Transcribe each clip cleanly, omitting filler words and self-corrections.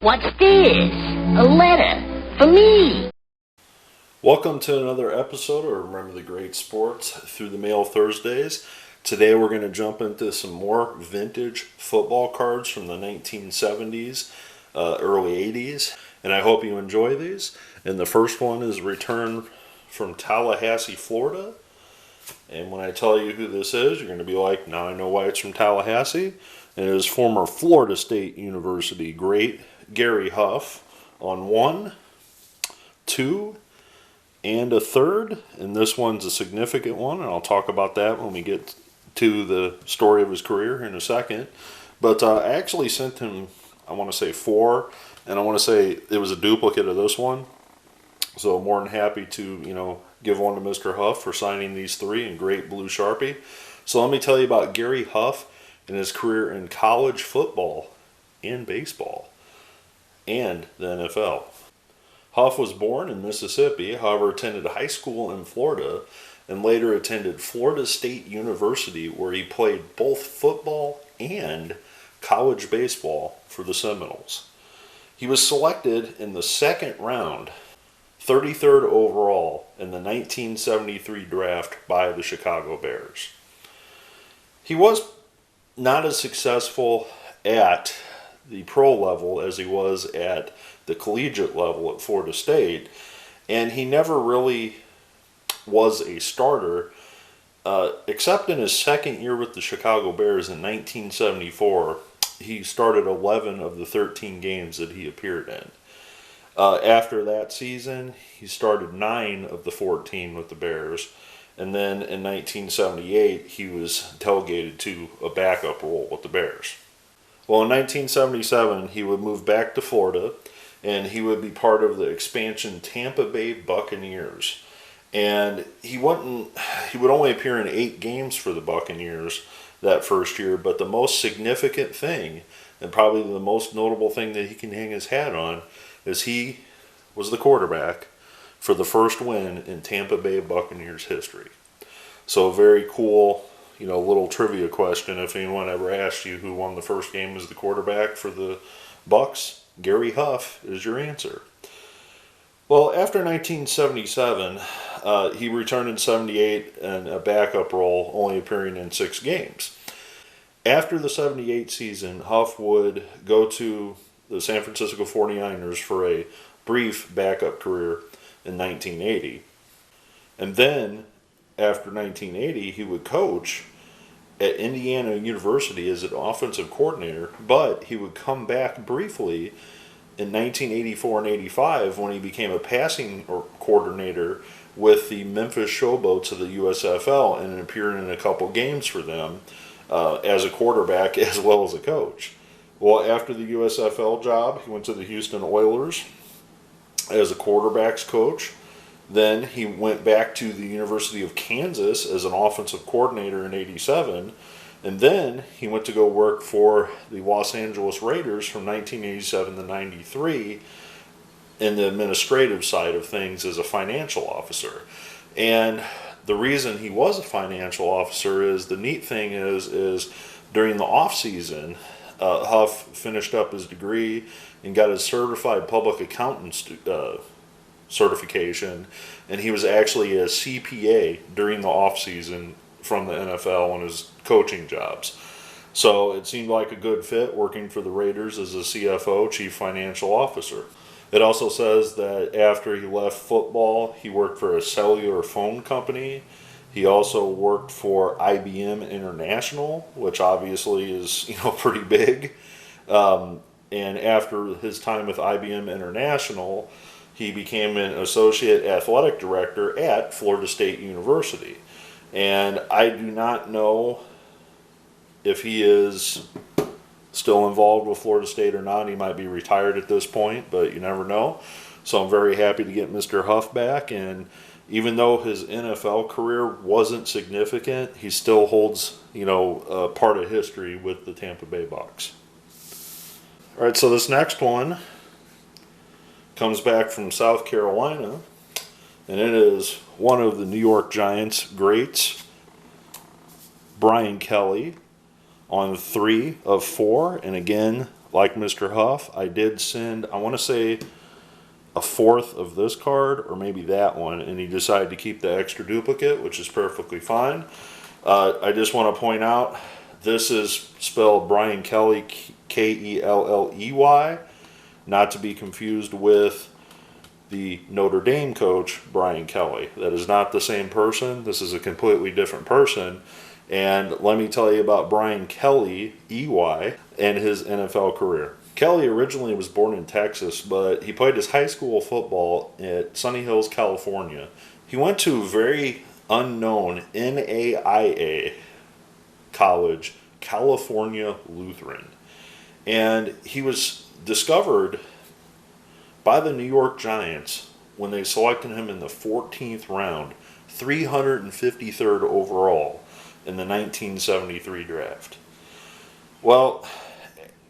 What's this? A letter for me. Welcome to another episode of Remember the Great Sports Through the Mail Thursdays. Today we're going to jump into some more vintage football cards from the 1970s, early 80s, and I hope you enjoy these. And the first one is returned from Tallahassee, Florida. And when I tell you who this is, you're going to be like, now I know why it's from Tallahassee. And it is former Florida State University great Gary Huff on 1, 2, and a third. And this one's a significant one, and I'll talk about that when we get to the story of his career in a second. But I actually sent him, I want to say 4, and I want to say it was a duplicate of this one. So I'm more than happy to, give one to Mr. Huff for signing these 3 in great blue Sharpie. So let me tell you about Gary Huff and his career in college football and baseball and the NFL. Huff was born in Mississippi, however attended high school in Florida and later attended Florida State University, where he played both football and college baseball for the Seminoles. He was selected in the second round, 33rd overall in the 1973 draft by the Chicago Bears. He was not as successful at the pro level as he was at the collegiate level at Florida State, and he never really was a starter, except in his second year with the Chicago Bears in 1974. He started 11 of the 13 games that he appeared in. After that season, he started 9 of the 14 with the Bears. And then in 1978, he was delegated to a backup role with the Bears. Well, in 1977, he would move back to Florida, and he would be part of the expansion Tampa Bay Buccaneers. And he would only appear in 8 games for the Buccaneers that first year, but the most significant thing, and probably the most notable thing that he can hang his hat on, is he was the quarterback for the first win in Tampa Bay Buccaneers history. So a very cool, little trivia question. If anyone ever asked you who won the first game as the quarterback for the Bucs, Gary Huff is your answer. Well, after 1977, he returned in 78 in a backup role, only appearing in 6 games. After the 78 season, Huff would go to the San Francisco 49ers for a brief backup career in 1980. And then, after 1980, he would coach at Indiana University as an offensive coordinator, but he would come back briefly in 1984 and 85 when he became a passing coordinator with the Memphis Showboats of the USFL and appeared in a couple games for them as a quarterback as well as a coach. Well, after the USFL job, he went to the Houston Oilers as a quarterback's coach. Then he went back to the University of Kansas as an offensive coordinator in 87. And then he went to go work for the Los Angeles Raiders from 1987 to 93 in the administrative side of things as a financial officer. And the reason he was a financial officer is, the neat thing is during the off season, Huff finished up his degree and got his certified public accountant certification, and he was actually a CPA during the off season from the NFL on his coaching jobs. So it seemed like a good fit working for the Raiders as a CFO, Chief Financial Officer. It also says that after he left football, he worked for a cellular phone company. He also worked for IBM International, which obviously is, pretty big. And after his time with IBM International, he became an associate athletic director at Florida State University. And I do not know if he is still involved with Florida State or not. He might be retired at this point, but you never know. So I'm very happy to get Mr. Huff back. And even though his NFL career wasn't significant, he still holds, a part of history with the Tampa Bay Bucs. All right, so this next one comes back from South Carolina, and it is one of the New York Giants greats, Brian Kelley, on 3 of 4. And again, like Mr. Huff, I did send, I want to say, a fourth of this card, or maybe that one, and he decided to keep the extra duplicate, which is perfectly fine. I just want to point out, this is spelled Brian Kelley, Kelley, not to be confused with the Notre Dame coach, Brian Kelley. That is not the same person. This is a completely different person. And let me tell you about Brian Kelley, and his NFL career. Kelley originally was born in Texas, but he played his high school football at Sunny Hills, California. He went to a very unknown NAIA college, California Lutheran. And he was discovered by the New York Giants when they selected him in the 14th round, 353rd overall in the 1973 draft. Well,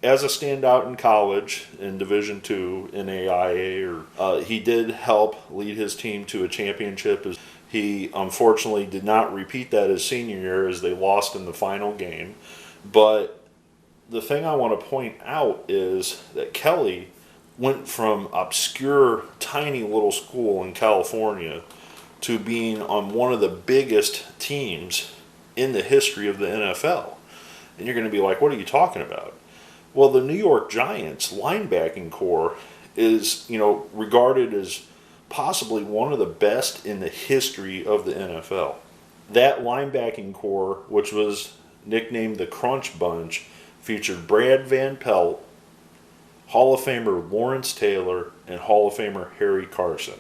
as a standout in college in Division II, NAIA, he did help lead his team to a championship. He unfortunately did not repeat that his senior year as they lost in the final game. But the thing I want to point out is that Kelley went from obscure, tiny little school in California to being on one of the biggest teams in the history of the NFL. And you're going to be like, what are you talking about? Well, the New York Giants linebacking core is, regarded as possibly one of the best in the history of the NFL. That linebacking core, which was nicknamed the Crunch Bunch, featured Brad Van Pelt, Hall of Famer Lawrence Taylor, and Hall of Famer Harry Carson.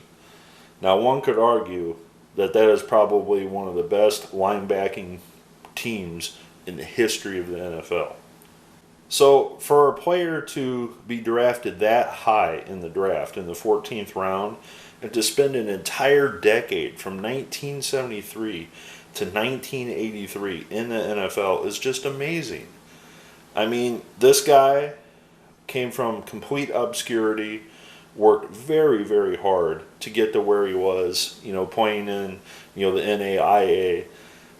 Now, one could argue that is probably one of the best linebacking teams in the history of the NFL. So, for a player to be drafted that high in the draft, in the 14th round, and to spend an entire decade from 1973 to 1983 in the NFL is just amazing. I mean, this guy came from complete obscurity, worked very, very hard to get to where he was, playing in, the NAIA.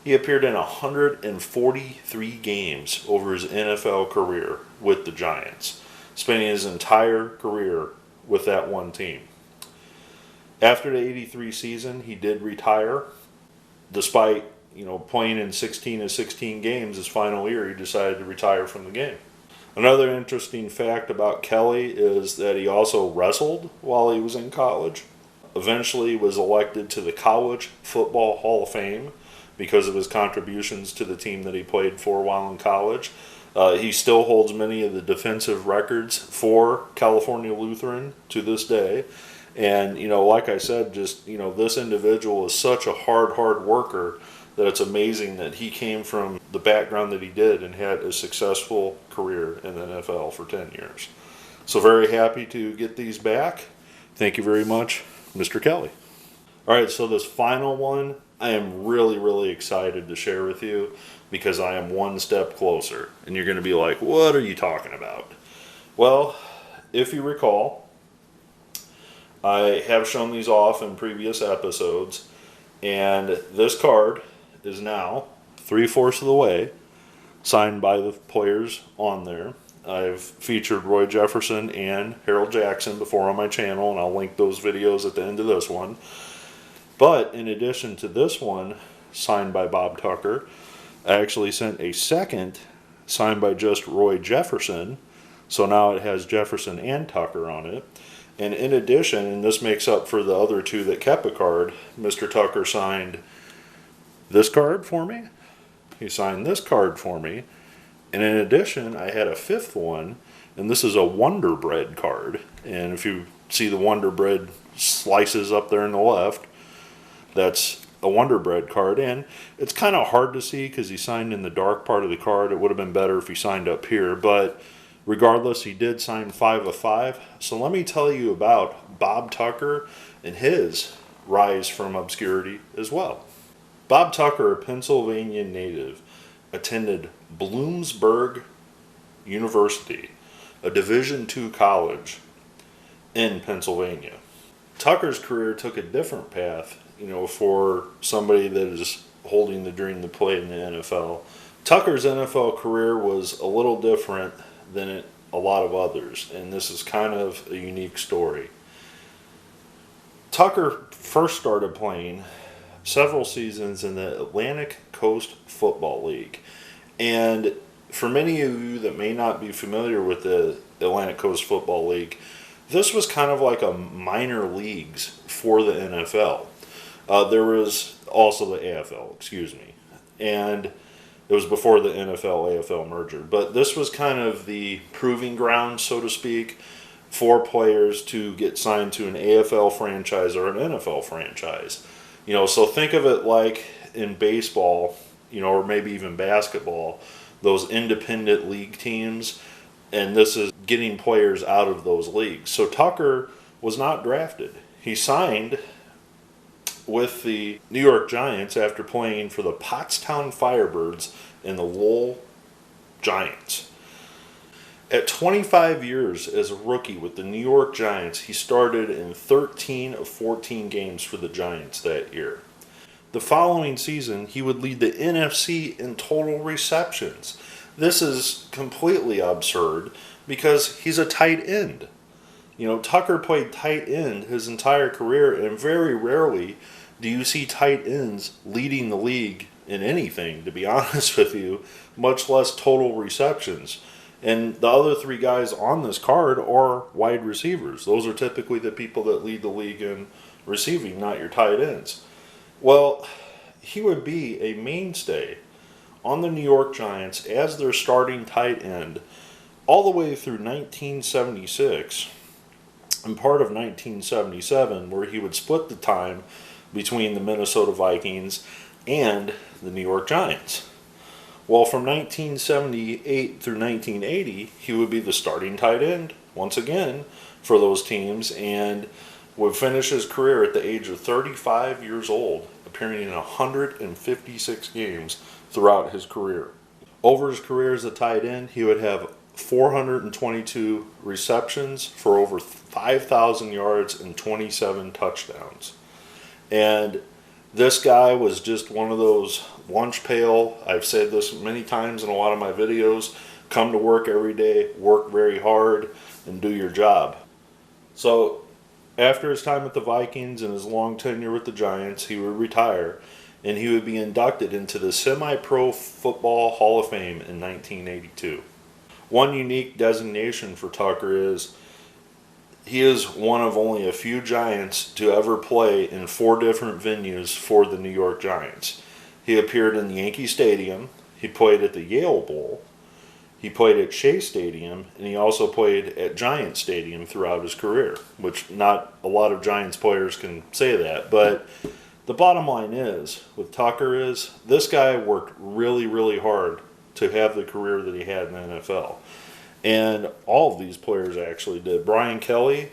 He appeared in 143 games over his NFL career with the Giants, spending his entire career with that one team. After the 83 season, he did retire. Despite, playing in 16 of 16 games his final year, he decided to retire from the game. Another interesting fact about Kelley is that he also wrestled while he was in college. Eventually was elected to the College Football Hall of Fame because of his contributions to the team that he played for while in college. He still holds many of the defensive records for California Lutheran to this day. And, like I said, just, this individual is such a hard worker that it's amazing that he came from the background that he did and had a successful career in the NFL for 10 years. So very happy to get these back. Thank you very much, Mr. Kelley. All right, so this final one, I am really, really excited to share with you because I am one step closer. And you're going to be like, what are you talking about? Well, if you recall, I have shown these off in previous episodes, and this card is now 3/4 of the way signed by the players on there. I've featured Roy Jefferson and Harold Jackson before on my channel, and I'll link those videos at the end of this one. But in addition to this one, signed by Bob Tucker, I actually sent a second signed by just Roy Jefferson. So now it has Jefferson and Tucker on it. And in addition, and this makes up for the other two that kept a card, Mr. Tucker signed this card for me. He signed this card for me. And in addition, I had a fifth one, and this is a Wonder Bread card. And if you see the Wonder Bread slices up there on the left, that's a Wonder Bread card. And it's kind of hard to see because he signed in the dark part of the card. It would have been better if he signed up here. But regardless, he did sign 5 of 5. So let me tell you about Bob Tucker and his rise from obscurity as well. Bob Tucker, a Pennsylvania native, attended Bloomsburg University, a Division II college in Pennsylvania. Tucker's career took a different path, for somebody that is holding the dream to play in the NFL. Tucker's NFL career was a little different than a lot of others, and this is kind of a unique story. Tucker first started playing several seasons in the Atlantic Coast Football League. And for many of you that may not be familiar with the Atlantic Coast Football League, this was kind of like a minor leagues for the NFL. There was also the AFL, and it was before the NFL-AFL merger. But this was kind of the proving ground, so to speak, for players to get signed to an AFL franchise or an NFL franchise. So think of it like in baseball, or maybe even basketball, those independent league teams, and this is getting players out of those leagues. So Tucker was not drafted. He signed with the New York Giants after playing for the Pottstown Firebirds and the Lowell Giants. At 25 years as a rookie with the New York Giants, he started in 13 of 14 games for the Giants that year. The following season, he would lead the NFC in total receptions. This is completely absurd because he's a tight end. Tucker played tight end his entire career, and very rarely do you see tight ends leading the league in anything, to be honest with you, much less total receptions. And the other three guys on this card are wide receivers. Those are typically the people that lead the league in receiving, not your tight ends. Well, he would be a mainstay on the New York Giants as their starting tight end all the way through 1976 and part of 1977, where he would split the time between the Minnesota Vikings and the New York Giants. Well, from 1978 through 1980, he would be the starting tight end once again for those teams and would finish his career at the age of 35 years old, appearing in 156 games throughout his career. Over his career as a tight end, he would have 422 receptions for over 5,000 yards and 27 touchdowns. And this guy was just one of those lunch pail, I've said this many times in a lot of my videos, come to work every day, work very hard, and do your job. So after his time with the Vikings and his long tenure with the Giants, he would retire, and he would be inducted into the Semi-Pro Football Hall of Fame in 1982. One unique designation for Tucker is he is one of only a few Giants to ever play in 4 different venues for the New York Giants. He appeared in Yankee Stadium, he played at the Yale Bowl, he played at Shea Stadium, and he also played at Giant Stadium throughout his career, which not a lot of Giants players can say that. But the bottom line is, with Tucker, is this guy worked really, really hard to have the career that he had in the NFL. And all of these players actually did. Brian Kelley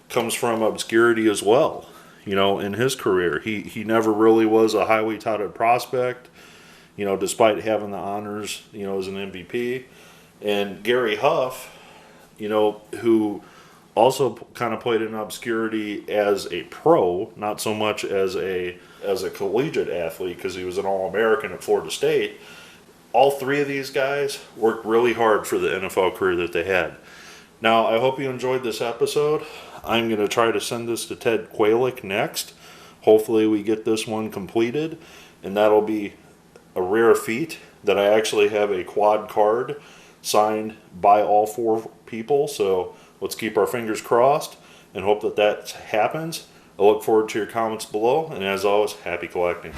comes from obscurity as well. In his career, he never really was a highly touted prospect, despite having the honors, as an MVP. And Gary Huff, who also kind of played in obscurity as a pro, not so much as a collegiate athlete, because he was an All-American at Florida State. All 3 of these guys worked really hard for the NFL career that they had. Now, I hope you enjoyed this episode. I'm going to try to send this to Ted Qualick next. Hopefully we get this one completed, and that'll be a rare feat that I actually have a quad card signed by all 4 people. So let's keep our fingers crossed and hope that happens. I look forward to your comments below, and as always, happy collecting.